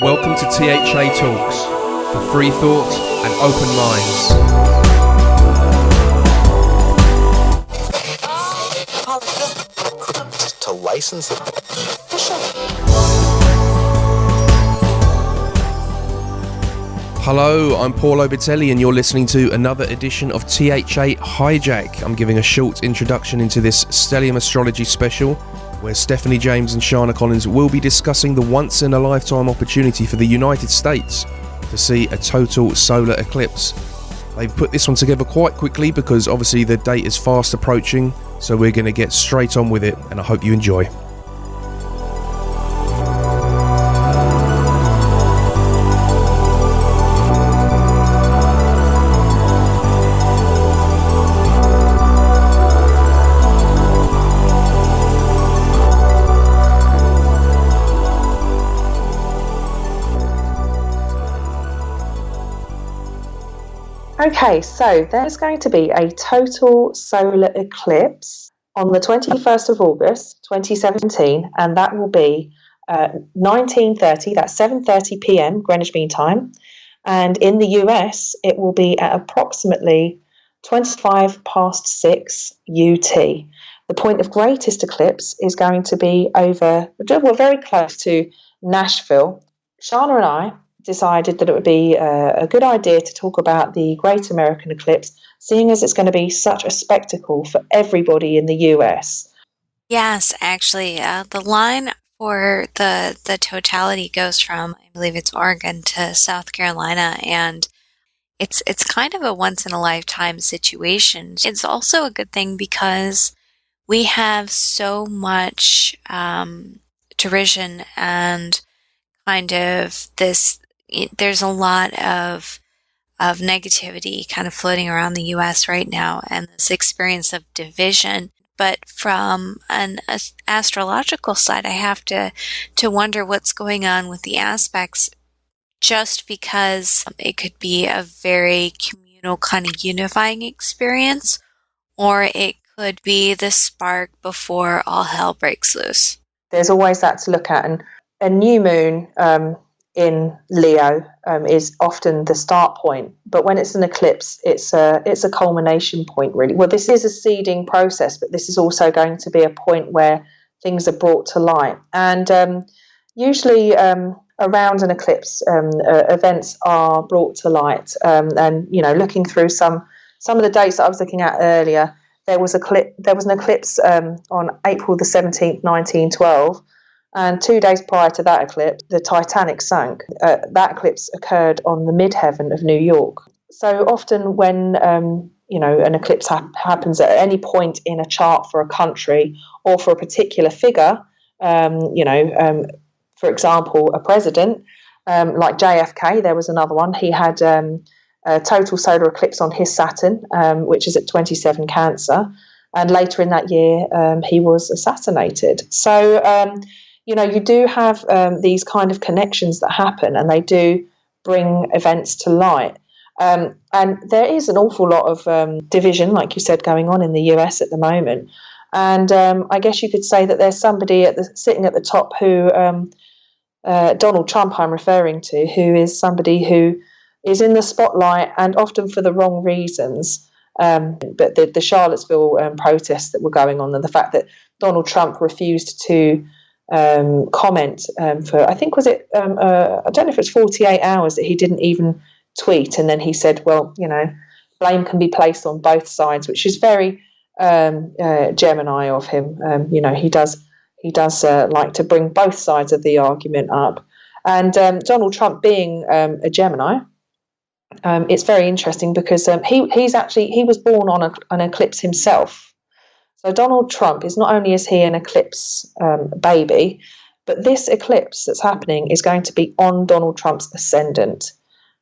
Welcome to THA Talks, for free thought and open minds. To license it. Hello, I'm Paul Obitelli and you're listening to another edition of THA HIJAC. I'm giving a short introduction into this Stellium Astrology special, where Stefanie James and Seana Collins will be discussing the once-in-a-lifetime opportunity for the United States to see a total solar eclipse. They've put this one together quite quickly because obviously the date is fast approaching, so we're going to get straight on with it, and I hope you enjoy. Okay, so there's going to be a total solar eclipse on the 21st of August 2017, and that will be 19:30, that's 7:30 p.m. Greenwich Mean Time, and in the US it will be at approximately 25 past 6 UT. The point of greatest eclipse is going to be over, we're very close to Nashville. Shana and I decided that it would be a good idea to talk about the Great American Eclipse, seeing as it's going to be such a spectacle for everybody in the US. Yes, actually, the line for the totality goes from, I believe it's Oregon to South Carolina, and it's kind of a once-in-a-lifetime situation. It's also a good thing because we have so much derision and kind of this. There's a lot of negativity kind of floating around the U.S. right now, and this experience of division. But from an astrological side, I have to wonder what's going on with the aspects, just because it could be a very communal kind of unifying experience, or it could be the spark before all hell breaks loose. There's always that to look at, and a new moon in Leo is often the start point, but when it's an eclipse, it's a culmination point, really. Well, this is a seeding process, but this is also going to be a point where things are brought to light. And usually around an eclipse, events are brought to light. And looking through some of the dates that I was looking at earlier, there was an eclipse on April the 17th, 1912. And 2 days prior to that eclipse, the Titanic sank. That eclipse occurred on the midheaven of New York. So often when an eclipse happens at any point in a chart for a country or for a particular figure, for example, a president, like JFK, there was another one. He had a total solar eclipse on his Saturn, which is at 27 Cancer. And later in that year, he was assassinated. So, you do have these kind of connections that happen, and they do bring events to light. And there is an awful lot of division, like you said, going on in the US at the moment. And I guess you could say that there's somebody sitting at the top who, Donald Trump I'm referring to, who is somebody who is in the spotlight and often for the wrong reasons. But the Charlottesville protests that were going on, and the fact that Donald Trump refused to comment for, I think, was it I don't know if it's 48 hours that he didn't even tweet, and then he said, well, blame can be placed on both sides, which is very Gemini of him. He does like to bring both sides of the argument up. And Donald Trump being a Gemini, it's very interesting because he was born on an eclipse himself. So Donald Trump not only is he an eclipse baby, but this eclipse that's happening is going to be on Donald Trump's ascendant.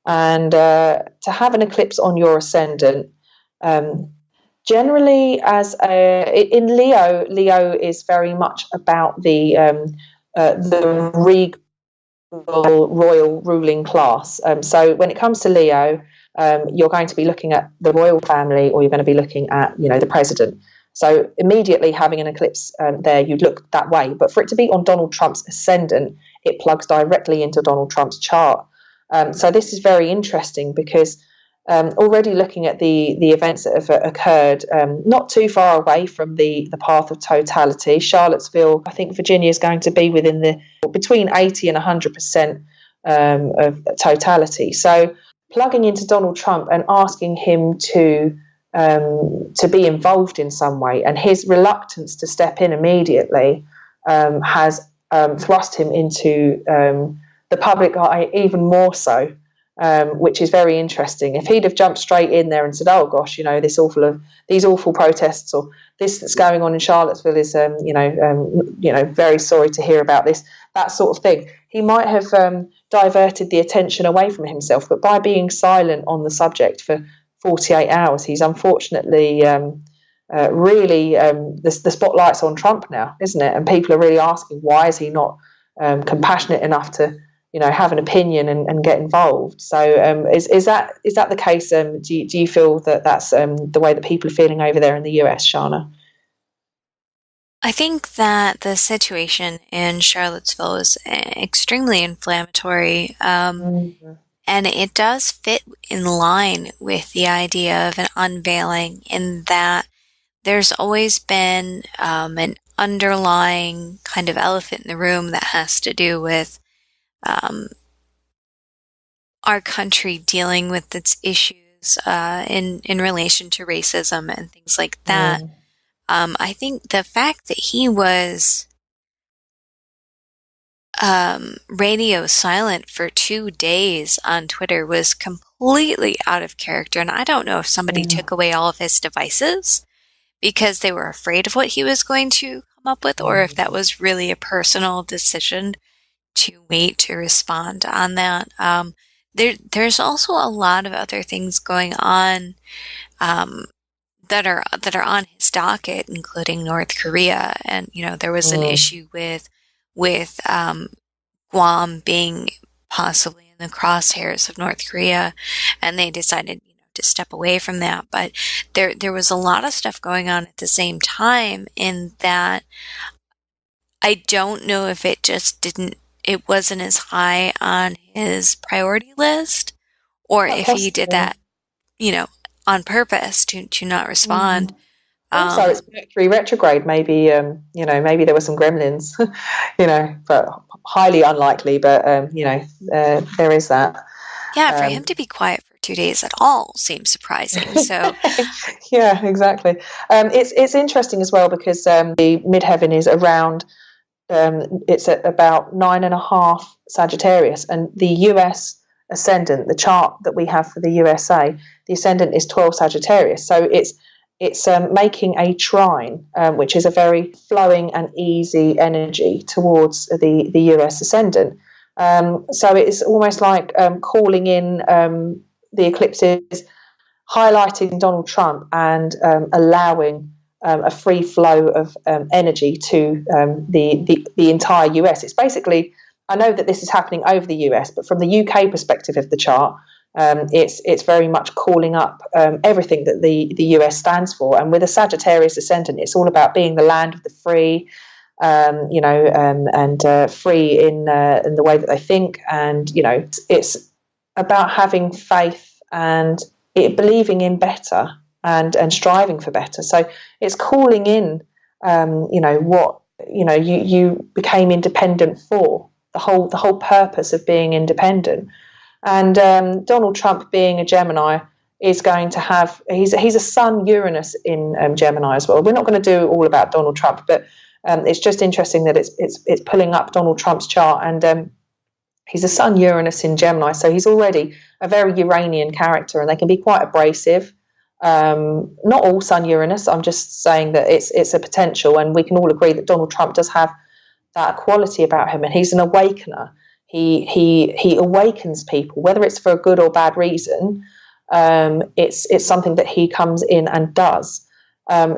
And to have an eclipse on your ascendant, generally in Leo is very much about the regal royal ruling class. So when it comes to Leo, you're going to be looking at the royal family, or you're going to be looking at the president. So immediately having an eclipse there, you'd look that way. But for it to be on Donald Trump's ascendant, it plugs directly into Donald Trump's chart. So this is very interesting because already looking at the events that have occurred not too far away from the path of totality, Charlottesville, I think Virginia is going to be within between 80 and 100% of totality. So plugging into Donald Trump and asking him to be involved in some way, and his reluctance to step in immediately has thrust him into the public eye even more so, which is very interesting. If he'd have jumped straight in there and said, "Oh gosh, these awful protests, or this that's going on in Charlottesville is, very sorry to hear about this," that sort of thing, he might have diverted the attention away from himself. But by being silent on the subject for 48 hours, he's unfortunately really the spotlight's on Trump now, isn't it? And people are really asking, why is he not compassionate enough to have an opinion and get involved? So is that the case? Do you feel that that's the way that people are feeling over there in the US, Seana? I think that the situation in Charlottesville is extremely inflammatory, and it does fit in line with the idea of an unveiling, in that there's always been an underlying kind of elephant in the room that has to do with our country dealing with its issues in relation to racism and things like that. I think the fact that he was radio silent for 2 days on Twitter was completely out of character, and I don't know if somebody took away all of his devices because they were afraid of what he was going to come up with, or if that was really a personal decision to wait to respond on that. There's also a lot of other things going on that are on his docket, including North Korea, and there was an issue with Guam being possibly in the crosshairs of North Korea, and they decided to step away from that. But there was a lot of stuff going on at the same time, in that I don't know if it wasn't as high on his priority list, or if he did that on purpose to not respond. Also, it's Mercury retrograde. Maybe maybe there were some gremlins, but highly unlikely. But there is that. Yeah, for him to be quiet for 2 days at all seems surprising. So, yeah, exactly. It's interesting as well because the midheaven is around. It's at about 9.5 Sagittarius, and the US ascendant, the chart that we have for the USA, the ascendant is 12 Sagittarius. So it's making a trine, which is a very flowing and easy energy towards the US ascendant. So it's almost like calling in the eclipses, highlighting Donald Trump, and allowing a free flow of energy to the entire US. It's basically, I know that this is happening over the US, but from the UK perspective of the chart, it's very much calling up everything that the US stands for. And with a Sagittarius ascendant, it's all about being the land of the free, and free in the way that they think, and it's about having faith and believing in better and striving for better. So it's calling in what you became independent for, the whole purpose of being independent. And Donald Trump, being a Gemini, is going to have he's a Sun Uranus in Gemini as well. We're not going to do all about Donald Trump, but it's just interesting that it's pulling up Donald Trump's chart, and he's a Sun Uranus in Gemini, so he's already a very Uranian character, and they can be quite abrasive. Not all Sun Uranus. I'm just saying that it's a potential, and we can all agree that Donald Trump does have that quality about him, and he's an awakener. He awakens people, whether it's for a good or bad reason. It's something that he comes in and does.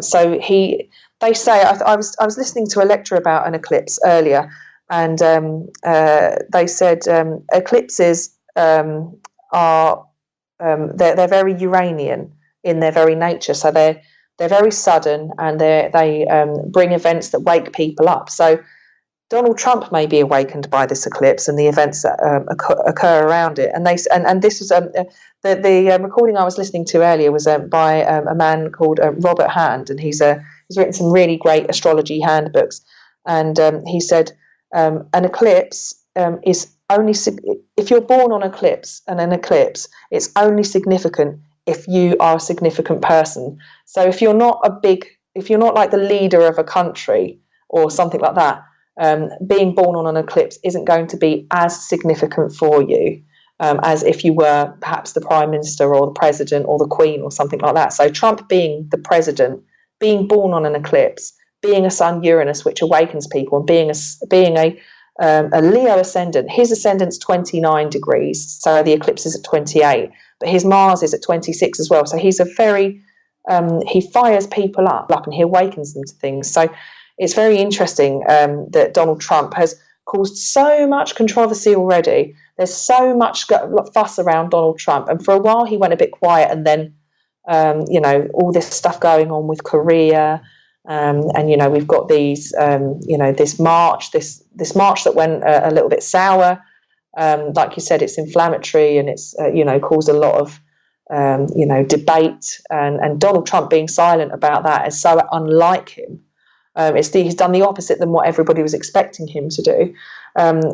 So they say, I was listening to a lecture about an eclipse earlier, and they said eclipses are they're very Uranian in their very nature. So they're very sudden, and they bring events that wake people up. So Donald Trump may be awakened by this eclipse and the events that occur around it. And this was the recording I was listening to earlier was by a man called Robert Hand, and he's written some really great astrology handbooks. And he said an eclipse is only if you're born on eclipse, and an eclipse, it's only significant if you are a significant person. So if you're not like the leader of a country or something like that, being born on an eclipse isn't going to be as significant for you as if you were perhaps the Prime Minister or the President or the Queen or something like that. So Trump being the President, being born on an eclipse, being a Sun Uranus, which awakens people, and being a Leo ascendant. His ascendant's 29 degrees, so the eclipse is at 28, but his Mars is at 26 as well. So he's a very he fires people up and he awakens them to things. So it's very interesting that Donald Trump has caused so much controversy already. There's so much fuss around Donald Trump, and for a while he went a bit quiet, and then all this stuff going on with Korea, and we've got these this march that went a little bit sour. Like you said, it's inflammatory, and it's caused a lot of debate, and Donald Trump being silent about that is so unlike him. He's done the opposite than what everybody was expecting him to do.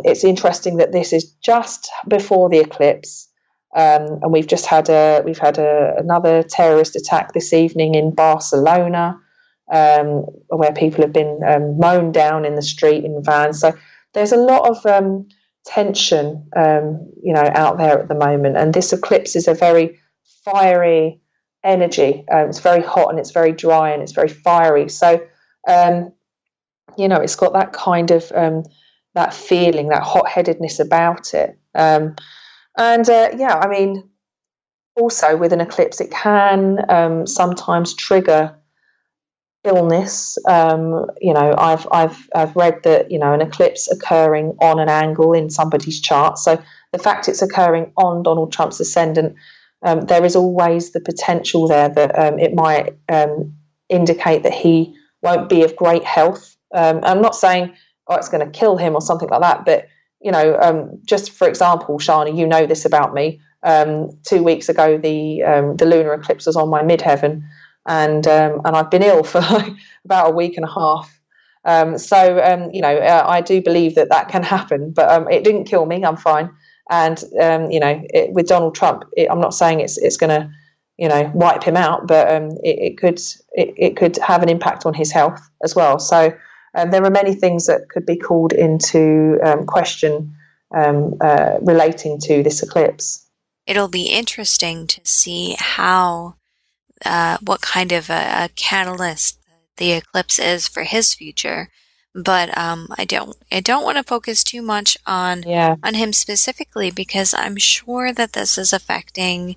It's interesting that this is just before the eclipse, and we've just had another terrorist attack this evening in Barcelona, where people have been mown down in the street in vans. So there's a lot of tension, out there at the moment, and this eclipse is a very fiery energy. It's very hot and it's very dry and it's very fiery. So it's got that kind of that feeling, that hot-headedness about it. Also with an eclipse, it can sometimes trigger illness. I've read that an eclipse occurring on an angle in somebody's chart. So the fact it's occurring on Donald Trump's ascendant, there is always the potential there that it might indicate that he won't be of great health. I'm not saying it's going to kill him or something like that, but just for example, Seana, you know this about me. 2 weeks ago, the lunar eclipse was on my midheaven, and I've been ill for about a week and a half. I do believe that can happen, but it didn't kill me. I'm fine. And with Donald Trump, I'm not saying it's going to wipe him out, but it could have an impact on his health as well. So there are many things that could be called into question relating to this eclipse. It'll be interesting to see what kind of a catalyst the eclipse is for his future. But I don't want to focus too much on him specifically, because I'm sure that this is affecting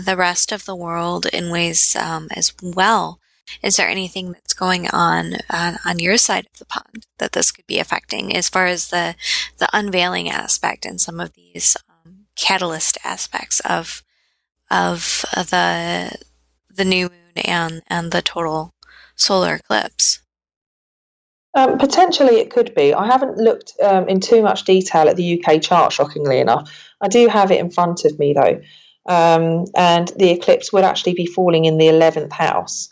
the rest of the world in ways as well. Is there anything that's going on your side of the pond that this could be affecting, as far as the unveiling aspect and some of these catalyst aspects of the new moon and the total solar eclipse? Potentially it could be. I haven't looked in too much detail at the UK chart, shockingly enough. I do have it in front of me though, and the eclipse would actually be falling in the 11th house,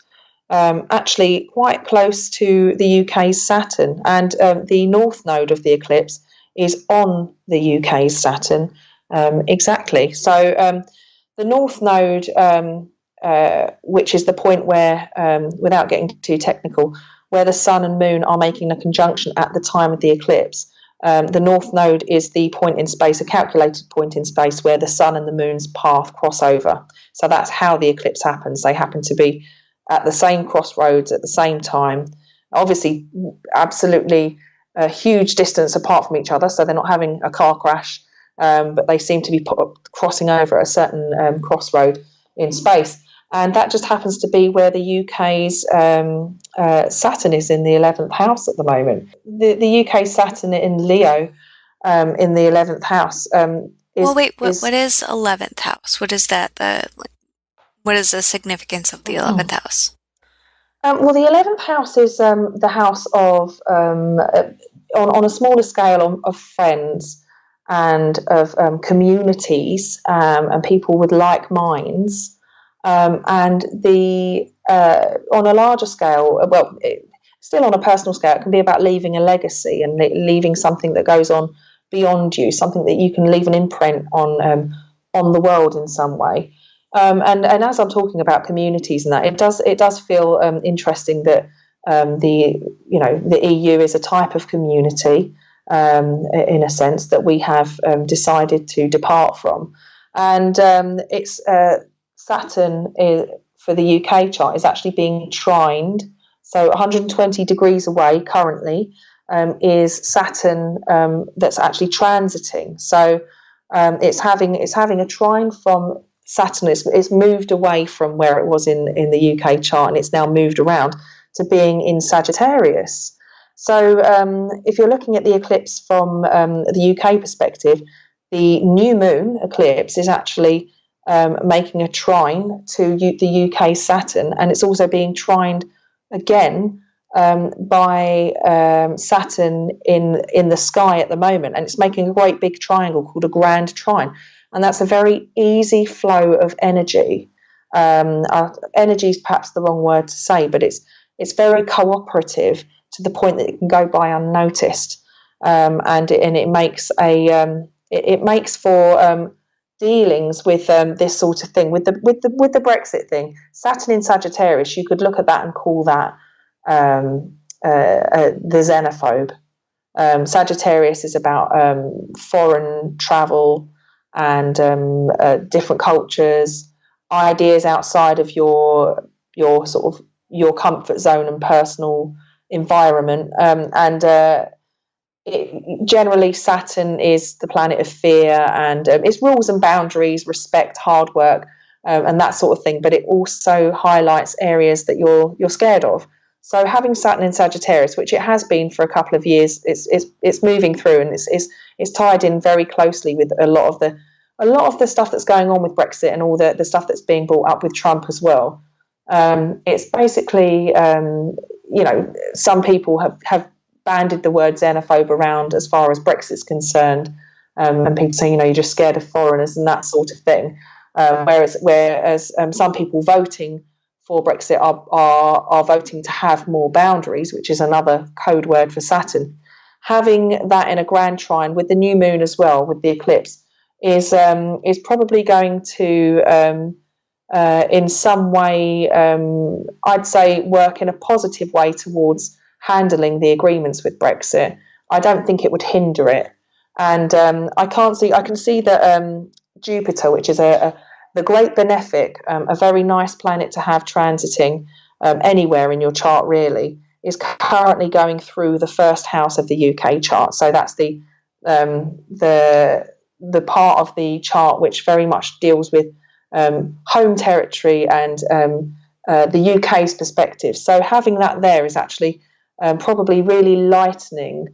actually quite close to the UK's Saturn, and the north node of the eclipse is on the UK's Saturn, exactly. So the north node, which is the point where, without getting too technical, where the sun and moon are making a conjunction at the time of the eclipse. The north node is the point in space, a calculated point in space, where the sun and the moon's path cross over. So that's how the eclipse happens. They happen to be at the same crossroads at the same time. Obviously, absolutely a huge distance apart from each other, so they're not having a car crash, but they seem to be crossing over at a certain crossroad in space. And that just happens to be where the UK's Saturn is, in the 11th house at the moment. The UK Saturn in Leo in the 11th house. What is 11th house? What is that? What is the significance of the 11th house? Well, the 11th house is the house of on a smaller scale of friends and of communities and people with like minds, and on a larger scale, still on a personal scale, it can be about leaving a legacy and leaving something that goes on beyond you, something that you can leave an imprint on the world in some way. And as I'm talking about communities and that, it does feel interesting that the EU is a type of community, in a sense, that we have decided to depart from. And it's Saturn for the UK chart is actually being trined. So 120 degrees away currently is Saturn that's actually transiting. So it's having a trine from Saturn. It's moved away from where it was in the UK chart, and it's now moved around to being in Sagittarius. So if you're looking at the eclipse from the UK perspective, the new moon eclipse is actually making a trine to the UK Saturn, and it's also being trined again by Saturn in the sky at the moment, and it's making a great big triangle called a grand trine, and that's a very easy flow of energy. Energy is perhaps the wrong word to say, but it's very cooperative to the point that it can go by unnoticed, and it makes for dealings with this sort of thing, with the Brexit thing. Saturn in Sagittarius, you could look at that and call that the xenophobe. Sagittarius is about foreign travel and different cultures, ideas outside of your sort of your comfort zone and personal environment, generally Saturn is the planet of fear, and it's rules and boundaries, respect, hard work, and that sort of thing. But it also highlights areas that you're scared of. So having Saturn in Sagittarius, which it has been for a couple of years, it's moving through, and it's tied in very closely with a lot of the stuff that's going on with Brexit and all the stuff that's being brought up with Trump as well. It's basically, some people have banded the word xenophobe around as far as Brexit's concerned, and people saying, you're just scared of foreigners and that sort of thing. Whereas some people voting for Brexit are voting to have more boundaries, which is another code word for Saturn. Having that in a grand trine with the new moon as well, with the eclipse, is probably going to in some way, I'd say, work in a positive way towards handling the agreements with Brexit. I don't think it would hinder it, and I can see that Jupiter, which is the great benefic, a very nice planet to have transiting anywhere in your chart, really, is currently going through the first house of the UK chart. So that's the part of the chart which very much deals with home territory and the UK's perspective. So having that there is actually probably really lightening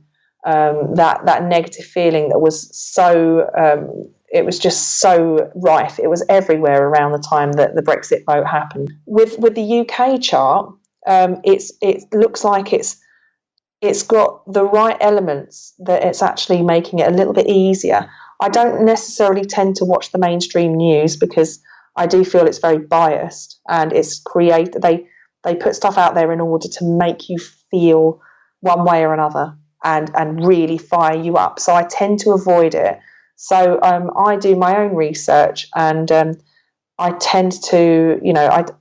that negative feeling that was so it was just so rife. It was everywhere around the time that the Brexit vote happened. With the UK chart, it looks like it's got the right elements that it's actually making it a little bit easier. I don't necessarily tend to watch the mainstream news because I do feel it's very biased, and they put stuff out there in order to make you feel one way or another and really fire you up. So I tend to avoid it. So I do my own research, and I tend to,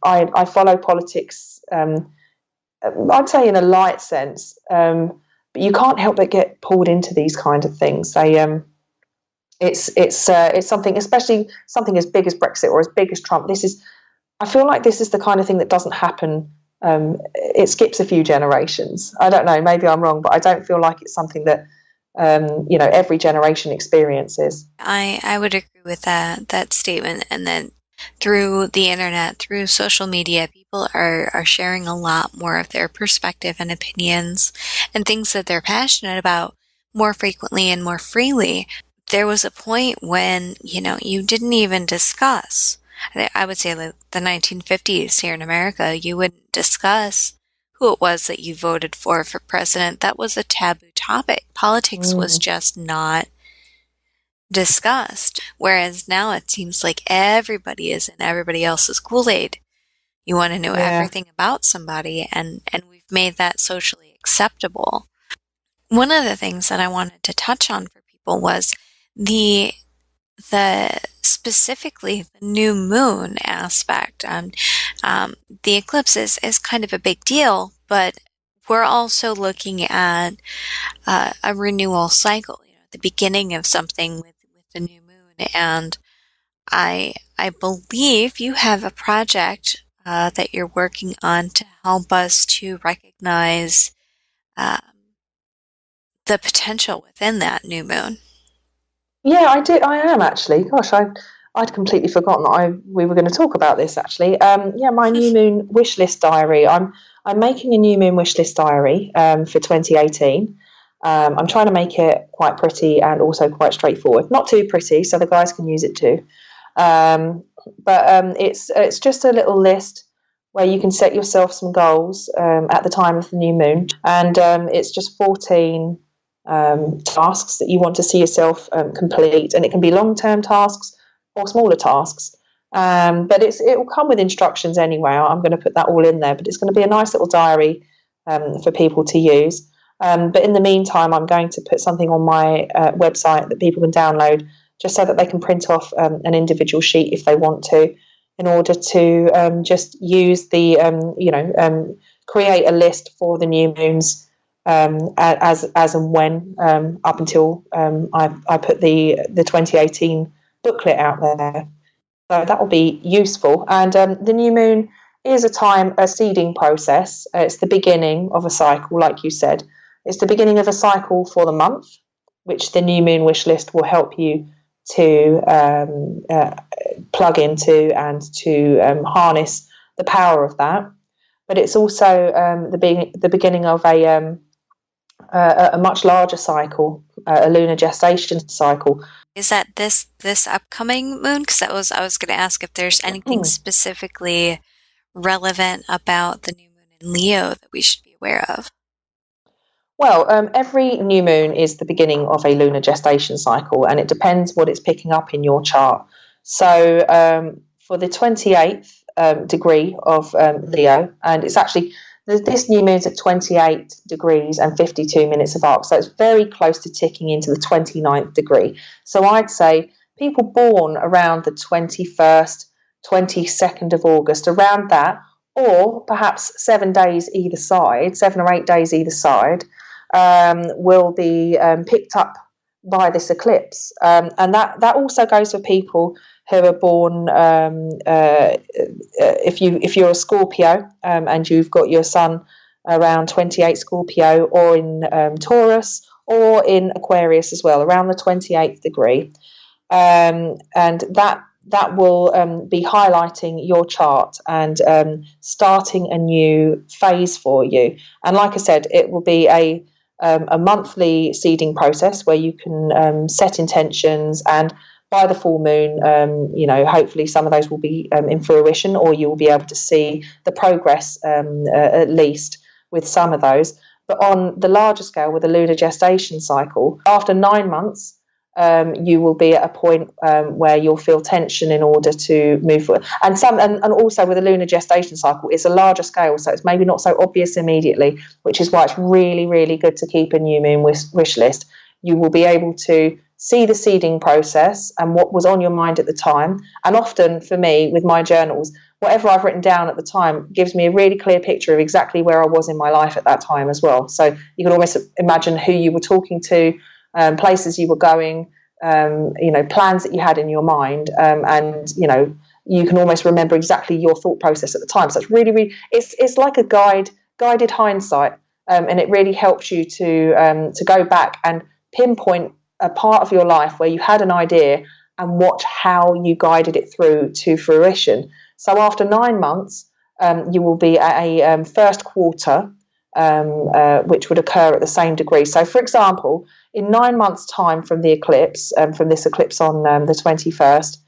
I follow politics, I'd say in a light sense, but you can't help but get pulled into these kind of things. It's something, especially something as big as Brexit or as big as Trump. I feel like this is the kind of thing that doesn't happen. It skips a few generations. I don't know, maybe I'm wrong, but I don't feel like it's something that every generation experiences. I would agree with that statement, and then through the internet, through social media, people are sharing a lot more of their perspective and opinions and things that they're passionate about more frequently and more freely. There was a point when, you didn't even discuss, I would say like the 1950s here in America, you wouldn't discuss who it was that you voted for president, that was a taboo topic. Politics was just not discussed. Whereas now it seems like everybody is in everybody else's Kool-Aid. You want to know everything about somebody, and we've made that socially acceptable. One of the things that I wanted to touch on for people was the specifically the new moon aspect. The eclipse is kind of a big deal, but we're also looking at a renewal cycle, the beginning of something with the new moon. And I believe you have a project that you're working on to help us to recognize the potential within that new moon. Yeah, I am actually. Gosh, I'd completely forgotten that we were going to talk about this actually. My new moon wish list diary. I'm making a new moon wish list diary for 2018. I'm trying to make it quite pretty and also quite straightforward. Not too pretty, so the guys can use it too. But it's just a little list where you can set yourself some goals at the time of the new moon, and it's just 14 tasks that you want to see yourself complete, and it can be long-term tasks or smaller tasks. But it will come with instructions anyway. I'm going to put that all in there, but it's going to be a nice little diary for people to use. But in the meantime, I'm going to put something on my website that people can download, just so that they can print off an individual sheet if they want to, in order to just use the, create a list for the new moons as and when, up until I put the 2018 booklet out there. So that will be useful. And the new moon is a seeding process. It's the beginning of a cycle, like you said. It's the beginning of a cycle for the month, which the new moon wish list will help you to plug into and to harness the power of that. But it's also the beginning of a much larger cycle, a lunar gestation cycle. Is that this upcoming moon? Because I was going to ask if there's anything specifically relevant about the new moon in Leo that we should be aware of. Well, every new moon is the beginning of a lunar gestation cycle, and it depends what it's picking up in your chart. So for the 28th degree of Leo, and it's actually, this new moon's at 28 degrees and 52 minutes of arc, so it's very close to ticking into the 29th degree. So I'd say people born around the 21st, 22nd of August, around that, or perhaps 7 days either side, 7 or 8 days either side, will be picked up by this eclipse. And that also goes for people who are born, if you're a Scorpio and you've got your sun around 28 Scorpio, or in Taurus, or in Aquarius as well, around the 28th degree. And that will be highlighting your chart and starting a new phase for you. And like I said, it will be a monthly seeding process where you can set intentions, and by the full moon, hopefully some of those will be in fruition, or you will be able to see the progress at least with some of those. But on the larger scale, with the lunar gestation cycle, after 9 months, you will be at a point where you'll feel tension in order to move forward. And also with the lunar gestation cycle, it's a larger scale, so it's maybe not so obvious immediately, which is why it's really, really good to keep a new moon wish list. You will be able to see the seeding process and what was on your mind at the time. And often for me, with my journals, whatever I've written down at the time gives me a really clear picture of exactly where I was in my life at that time as well. So you can almost imagine who you were talking to, places you were going, plans that you had in your mind, and you can almost remember exactly your thought process at the time. So it's really, really, it's like a guided hindsight, and it really helps you to go back and pinpoint a part of your life where you had an idea and watch how you guided it through to fruition. So after 9 months, you will be at a first quarter, which would occur at the same degree. So, for example, in 9 months' time from the eclipse, from this eclipse on the 21st,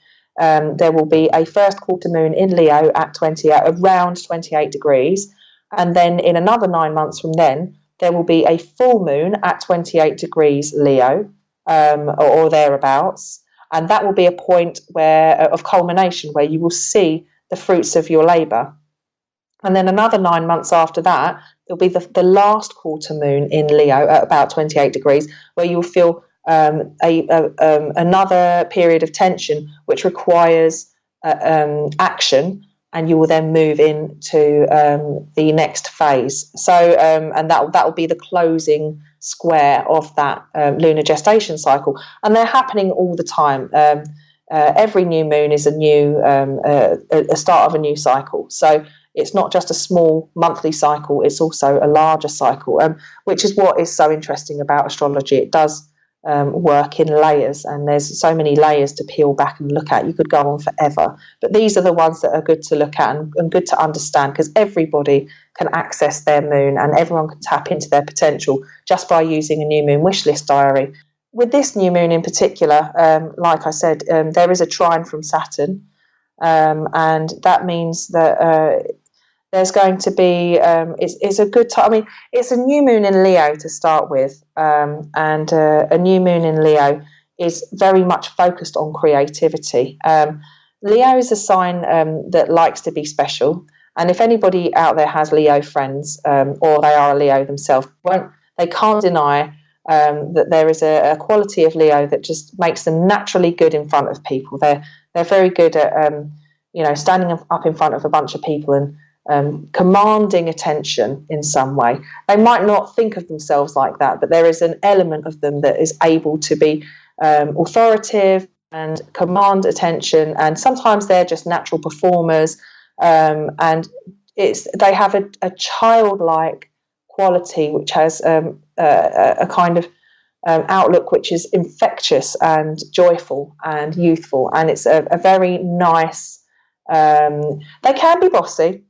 there will be a first quarter moon in Leo at around 28 degrees. And then in another 9 months from then, there will be a full moon at 28 degrees Leo, or thereabouts. And that will be a point of culmination where you will see the fruits of your labour. And then another 9 months after that, there'll be the last quarter moon in Leo at about 28 degrees, where you'll feel another period of tension, which requires action, and you will then move into the next phase. So, and that will be the closing square of that lunar gestation cycle, and they're happening all the time. Every new moon is a start of a new cycle. So it's not just a small monthly cycle, it's also a larger cycle, which is what is so interesting about astrology. It does work in layers, and there's so many layers to peel back and look at. You could go on forever, but these are the ones that are good to look at and good to understand, because everybody can access their moon and everyone can tap into their potential just by using a new moon wish list diary. With this new moon in particular, like I said, there is a trine from Saturn, and that means that there's going to be, it's a good time. I mean, it's a new moon in Leo to start with, and a new moon in Leo is very much focused on creativity. Leo is a sign that likes to be special, and if anybody out there has Leo friends, or they are a Leo themselves, they can't deny that there is a quality of Leo that just makes them naturally good in front of people. They're very good at standing up in front of a bunch of people and commanding attention in some way. They might not think of themselves like that, but there is an element of them that is able to be authoritative and command attention, and sometimes they're just natural performers, and they have a childlike quality which has a kind of outlook which is infectious and joyful and youthful, and it's a very nice. They can be bossy.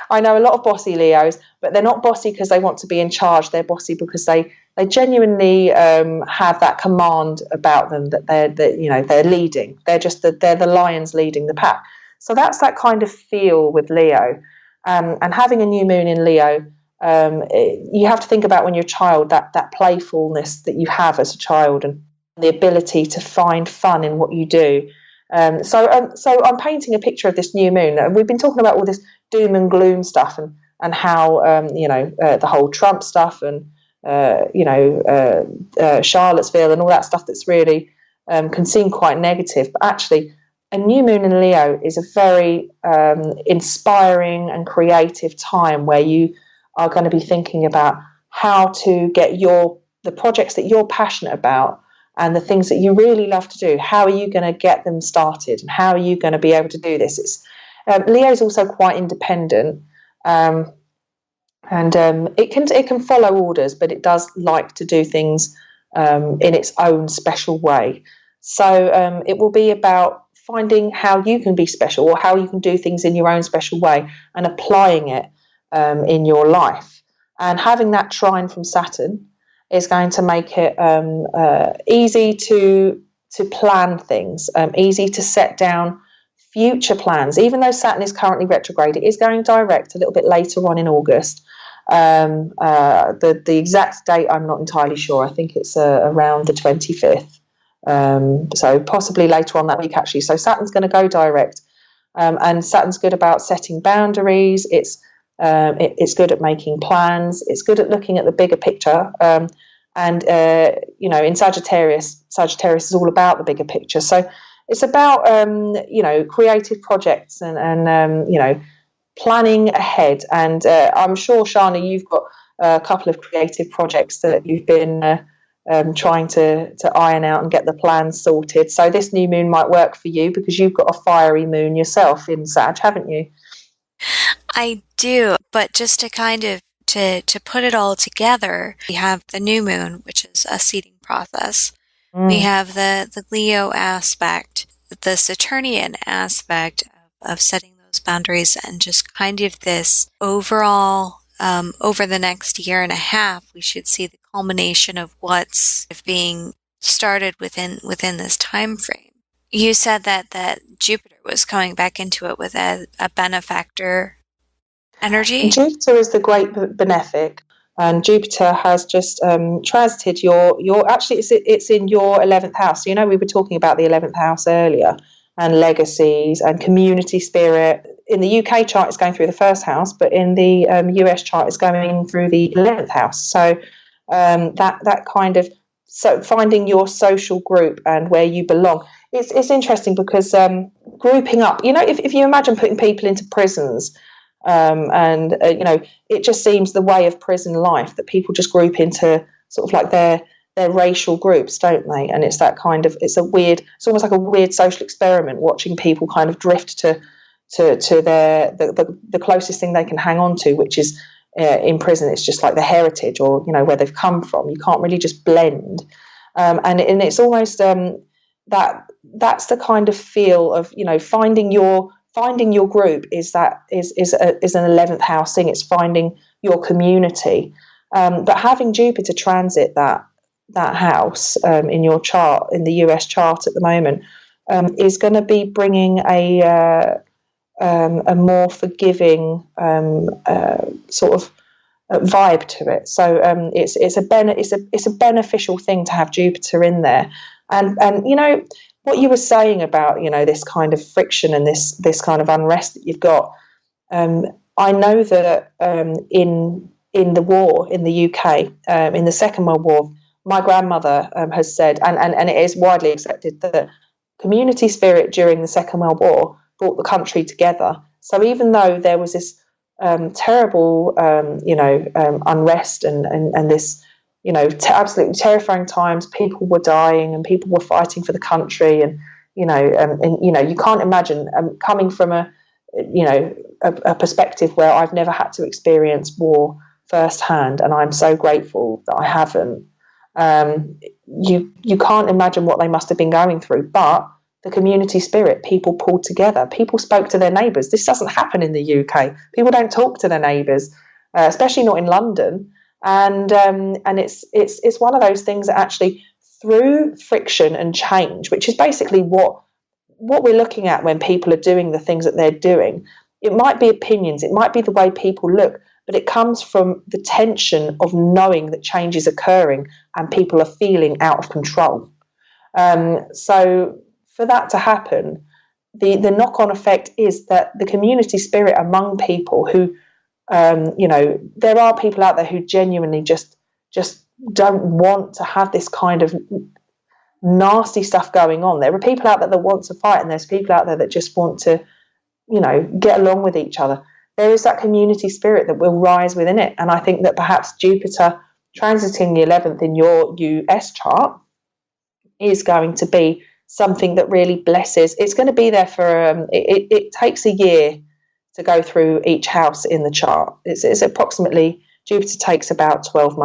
I know a lot of bossy Leos, but they're not bossy because they want to be in charge. They're bossy because they genuinely have that command about them, that they're leading. They're the lions leading the pack. So that's that kind of feel with Leo, and having a new moon in Leo. You have to think about when you're a child, that playfulness that you have as a child, and the ability to find fun in what you do. So I'm painting a picture of this new moon. We've been talking about all this doom and gloom stuff, and how the whole Trump stuff, and Charlottesville and all that stuff that's really can seem quite negative. But actually, a new moon in Leo is a very inspiring and creative time where you are going to be thinking about how to get the projects that you're passionate about and the things that you really love to do. How are you going to get them started, and how are you going to be able to do this? Leo is also quite independent, and it can follow orders, but it does like to do things in its own special way. So it will be about finding how you can be special, or how you can do things in your own special way, and applying it in your life. And having that trine from Saturn is going to make it easy to plan things, easy to set down future plans. Even though Saturn is currently retrograde, it is going direct a little bit later on in August. The exact date I'm not entirely sure. I think it's around the 25th. So possibly later on that week, actually. So Saturn's going to go direct, and Saturn's good about setting boundaries. It's good at making plans. It's good at looking at the bigger picture. And in Sagittarius is all about the bigger picture. So it's about creative projects and planning ahead. And I'm sure, Shana, you've got a couple of creative projects that you've been trying to iron out and get the plans sorted. So this new moon might work for you because you've got a fiery moon yourself in Sag, haven't you? I do, but just to kind of to put it all together, we have the new moon, which is a seeding process. We have the Leo aspect, the Saturnian aspect of setting those boundaries, and just kind of this overall, over the next year and a half, we should see the culmination of what's being started within this time frame. You said that Jupiter was coming back into it with a benefactor. energy? Jupiter is the great benefic, and Jupiter has just transited your actually it's in your 11th house. So, we were talking about the 11th house earlier, and legacies and community spirit. In the UK chart, it's going through the first house, but in the US chart, it's going through the 11th house. So that kind of, so finding your social group and where you belong. It's interesting because grouping up, if you imagine putting people into prisons, it just seems the way of prison life that people just group into sort of like their racial groups, don't they? And it's that kind of, it's almost like a weird social experiment, watching people kind of drift to the closest thing they can hang on to, which is in prison, it's just like the heritage or where they've come from. You can't really just blend, and it's almost that's the kind of feel of finding your group is an 11th house thing. It's finding your community, but having Jupiter transit that house in your chart, in the US chart at the moment, is going to be bringing a more forgiving sort of vibe to it. So it's a beneficial thing to have Jupiter in there, and what you were saying about this kind of friction and this kind of unrest that you've got. I know that in the war in the UK, in the Second World War, my grandmother has said, and it is widely accepted, that community spirit during the Second World War brought the country together. So even though there was this terrible, unrest and this, absolutely terrifying times, people were dying and people were fighting for the country, and you can't imagine coming from a perspective where I've never had to experience war firsthand, and I'm so grateful that I haven't. You can't imagine what they must have been going through, but the community spirit, people pulled together, people spoke to their neighbours. This doesn't happen in the UK. People don't talk to their neighbours, especially not in London. And it's one of those things that actually, through friction and change, which is basically what we're looking at when people are doing the things that they're doing. It might be opinions, it might be the way people look, but it comes from the tension of knowing that change is occurring and people are feeling out of control. So for that to happen, the knock-on effect is that the community spirit among people who, there are people out there who genuinely just don't want to have this kind of nasty stuff going on. There are people out there that want to fight, and there's people out there that just want to, get along with each other. There is that community spirit that will rise within it. And I think that perhaps Jupiter transiting the 11th in your US chart is going to be something that really blesses. It's going to be there for, it takes a year to go through each house in the chart. It's approximately, Jupiter takes about 12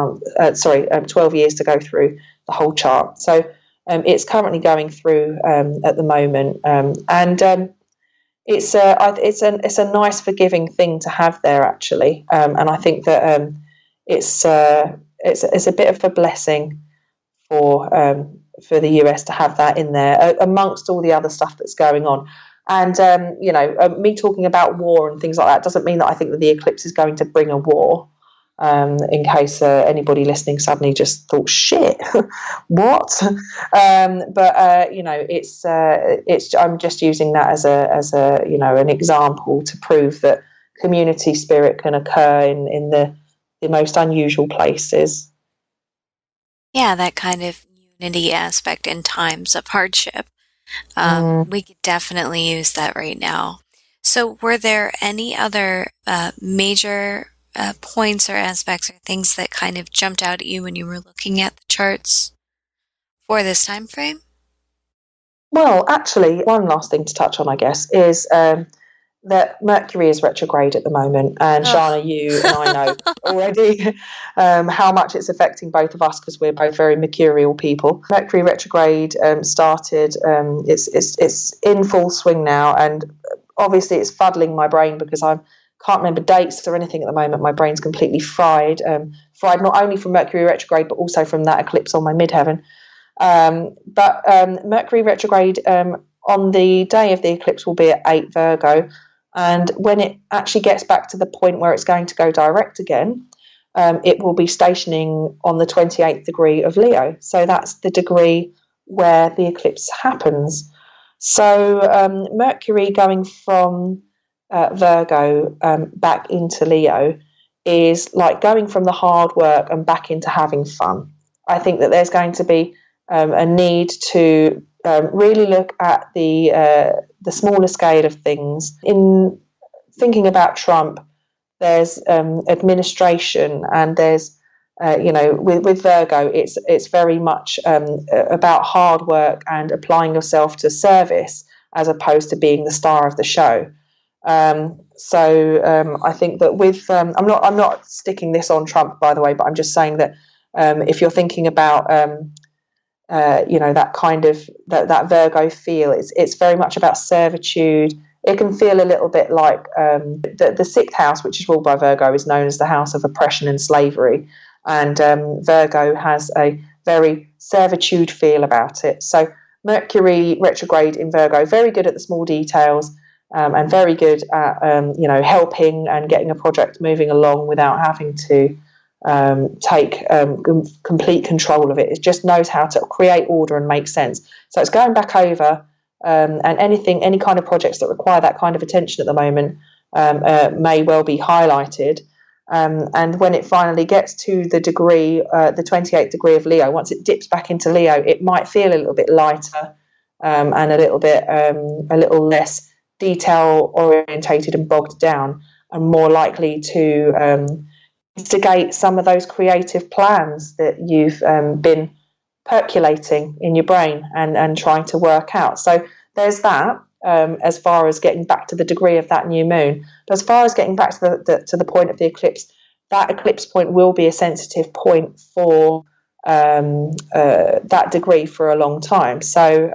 years to go through the whole chart. So it's currently going through at the moment. It's a nice forgiving thing to have there, actually. And I think that it's a bit of a blessing for the US to have that in there amongst all the other stuff that's going on. And me talking about war and things like that doesn't mean that I think that the eclipse is going to bring a war. In case anybody listening suddenly just thought, shit, what? It's I'm just using that as a an example to prove that community spirit can occur in the most unusual places. Yeah, that kind of unity aspect in times of hardship. We could definitely use that right now. So were there any other major points or aspects or things that kind of jumped out at you when you were looking at the charts for this time frame? Well, actually, one last thing to touch on, I guess, is that Mercury is retrograde at the moment. And Seana, you and I know already how much it's affecting both of us because we're both very mercurial people. Mercury retrograde started, it's in full swing now, and obviously it's fuddling my brain because I can't remember dates or anything at the moment. My brain's completely fried not only from Mercury retrograde but also from that eclipse on my midheaven. But Mercury retrograde on the day of the eclipse will be at 8 Virgo, And when it actually gets back to the point where it's going to go direct again, it will be stationing on the 28th degree of Leo. So that's the degree where the eclipse happens. So Mercury going from Virgo back into Leo is like going from the hard work and back into having fun. I think that there's going to be a need to really look at the smaller scale of things. In thinking about Trump, there's administration, and there's with Virgo, it's very much about hard work and applying yourself to service as opposed to being the star of the show. So I think that with I'm not sticking this on Trump, by the way, but I'm just saying that if you're thinking about that kind of that Virgo feel, it's very much about servitude. It can feel a little bit like the sixth house, which is ruled by Virgo, is known as the house of oppression and slavery, and Virgo has a very servitude feel about it. So Mercury retrograde in Virgo, very good at the small details, and very good at helping and getting a project moving along without having to take complete control of it. It just knows how to create order and make sense. So it's going back over, and any kind of projects that require that kind of attention at the moment may well be highlighted. And when it finally gets to the degree, the 28th degree of Leo, once it dips back into Leo, it might feel a little bit lighter and a little less detail orientated and bogged down, and more likely to instigate some of those creative plans that you've been percolating in your brain and trying to work out. So there's that as far as getting back to the degree of that new moon. But as far as getting back to the point of the eclipse, that eclipse point will be a sensitive point for that degree for a long time. So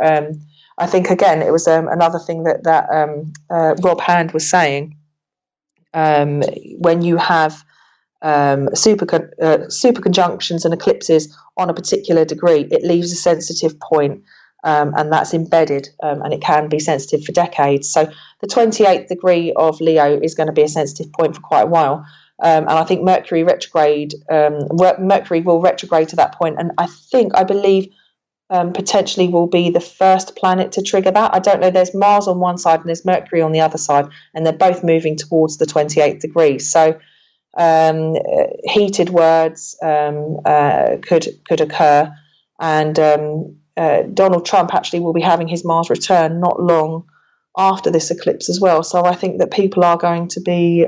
I think, again, it was another thing that Rob Hand was saying. When you have super conjunctions and eclipses on a particular degree, it leaves a sensitive point, and that's embedded, and it can be sensitive for decades. So the 28th degree of Leo is going to be a sensitive point for quite a while, and I think Mercury retrograde, Mercury will retrograde to that point, and I believe potentially will be the first planet to trigger that. I don't know, there's Mars on one side and there's Mercury on the other side, and they're both moving towards the 28th degree. So heated words could occur, and Donald Trump actually will be having his Mars return not long after this eclipse as well. So I think that people are going to be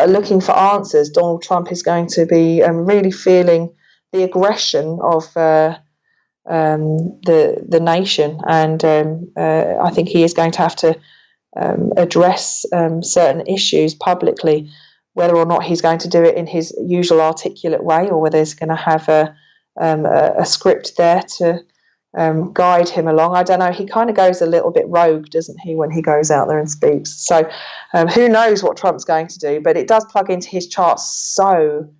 looking for answers. Donald Trump is going to be really feeling the aggression of the nation, and I think he is going to have to address certain issues publicly. Whether or not he's going to do it in his usual articulate way, or whether he's going to have a script there to guide him along, I don't know. He kind of goes a little bit rogue, doesn't he, when he goes out there and speaks? So who knows what Trump's going to do? But it does plug into his chart so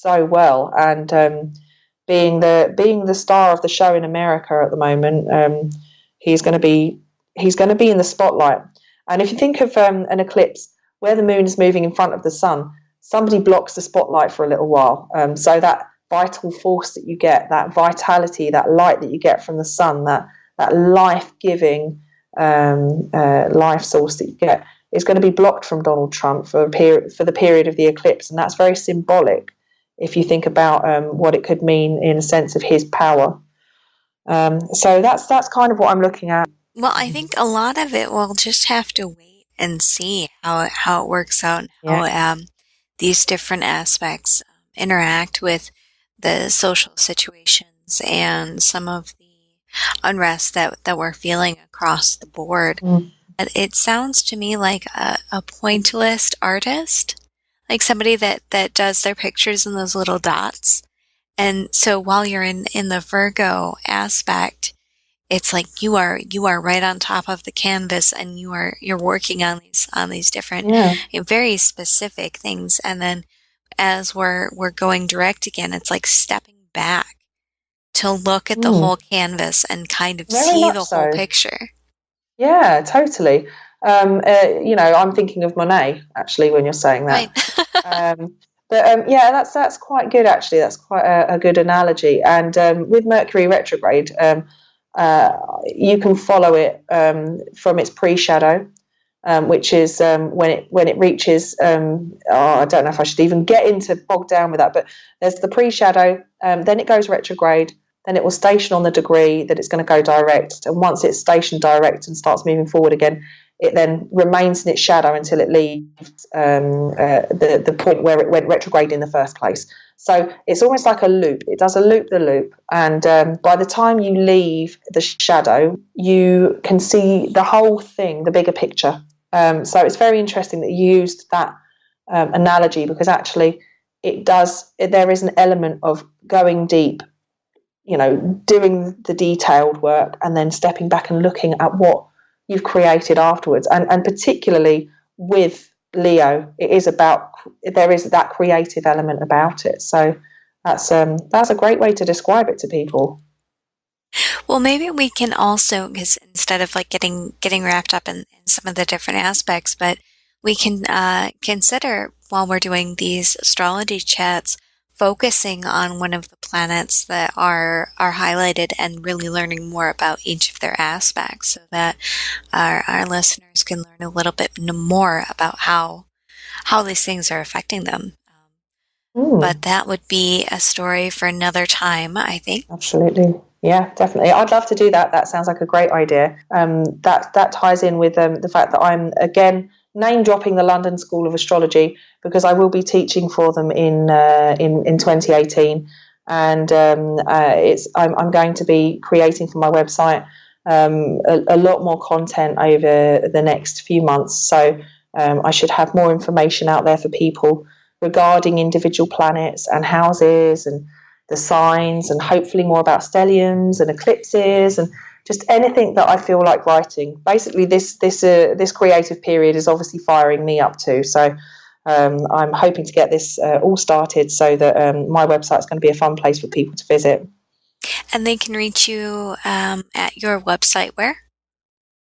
well, and being the star of the show in America at the moment, he's going to be in the spotlight. And if you think of an eclipse where the moon is moving in front of the sun, somebody blocks the spotlight for a little while. So that vital force that you get, that vitality, that light that you get from the sun, that life-giving life source that you get, is going to be blocked from Donald Trump for the period of the eclipse. And that's very symbolic if you think about what it could mean in a sense of his power. So that's kind of what I'm looking at. Well, I think a lot of it will just have to wait and see how it works out, and how these different aspects interact with the social situations and some of the unrest that we're feeling across the board. It sounds to me like a pointillist artist, like somebody that does their pictures in those little dots. And so while you're in the Virgo aspect, it's like you are right on top of the canvas, and you're working on these different very specific things. And then as we're going direct again, it's like stepping back to look at the whole canvas and kind of see the whole picture. Yeah, totally. I'm thinking of Monet actually when you're saying that. Right. Yeah, that's quite good actually. That's quite a good analogy. And with Mercury retrograde, you can follow it from its pre-shadow, which is when it reaches. I don't know if I should even get into bogged down with that, but there's the pre-shadow. Then it goes retrograde. Then it will station on the degree that it's going to go direct. And once it's stationed direct and starts moving forward again, it then remains in its shadow until it leaves the point where it went retrograde in the first place. So it's almost like a loop. It does a loop-the-loop. And by the time you leave the shadow, you can see the whole thing, the bigger picture. So it's very interesting that you used that analogy, because actually there is an element of going deep, doing the detailed work and then stepping back and looking at what you've created afterwards. And particularly with Leo, there is that creative element about it. So that's a great way to describe it to people. Well, maybe we can also, because instead of like getting wrapped up in some of the different aspects, but we can consider, while we're doing these astrology chats, focusing on one of the planets that are highlighted and really learning more about each of their aspects, so that our listeners can learn a little bit more about how these things are affecting them. But that would be a story for another time, I think. Absolutely. Yeah, definitely. I'd love to do that. That sounds like a great idea. That ties in with the fact that I'm, again, name dropping the London School of Astrology, because I will be teaching for them in 2018, and I'm going to be creating for my website a lot more content over the next few months. So I should have more information out there for people regarding individual planets and houses and the signs, and hopefully more about stelliums and eclipses and just anything that I feel like writing. Basically, this creative period is obviously firing me up too. So I'm hoping to get this all started so that my website is going to be a fun place for people to visit. And they can reach you at your website where?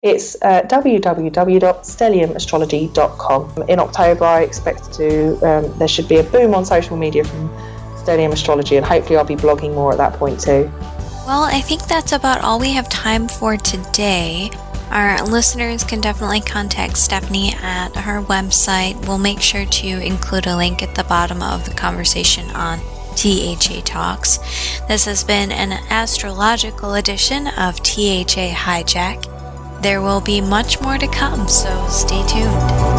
It's www.stelliumastrology.com. In October, I expect there should be a boom on social media from Stellium Astrology, and hopefully I'll be blogging more at that point too. Well, I think that's about all we have time for today. Our listeners can definitely contact Stefanie at her website. We'll make sure to include a link at the bottom of the conversation on THA Talks. This has been an astrological edition of THA HIJAC. There will be much more to come, so stay tuned.